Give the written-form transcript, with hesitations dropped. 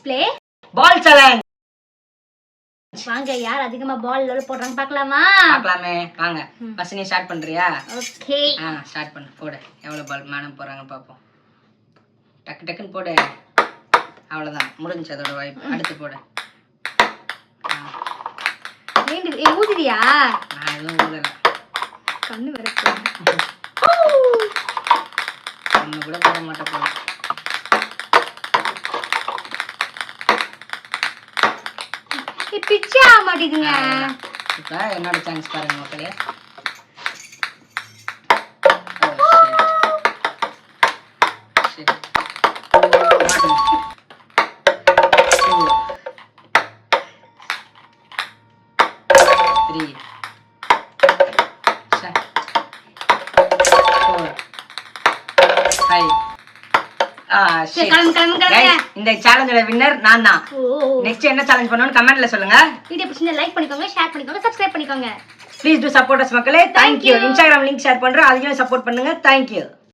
play ball challenge. வாங்க யார் அதிகமா பால் போடுறாங்க பார்க்கலாமா? பார்க்கலாமே வாங்க. ஃபர்ஸ்ட் நீ ஸ்டார்ட் பண்றியா? ஓகே. ஸ்டார்ட் பண்ணு. போடு. எவ்வளவு பால் மேடம் போறாங்க பாப்போம். டக்கு டக்குன்னு போடு. அவ்வளவுதான். முடிஞ்சு அதோட வாய்ப்பு. அடுத்து போடு. ஊதிரியா? நான் எதுவும் ஊதல. கண்ணு வரச்சு. ஒண்ணு கூட போட மாட்டேன் போல. பிச்சை ஆக மாட்டேங்குங்க. இப்ப என்னோட சான்ஸ் பாருங்க மக்களே. இந்த சேலஞ்சோட வின்னர் நான் தான். நெக்ஸ்ட் என்ன சேலஞ்ச் பண்ணனும் கமெண்ட்ல சொல்லுங்க. வீடியோ பிடிச்சிருந்தா லைக் பண்ணிக்கோங்க, ஷேர் பண்ணிக்கோங்க, சப்ஸ்கிரைப் பண்ணிக்கோங்க. ப்ளீஸ் டு சப்போர்ட் அஸ் மக்களே. Thank you. Instagram link share பண்றேன், அதையும் சப்போர்ட் பண்ணுங்க. Thank you.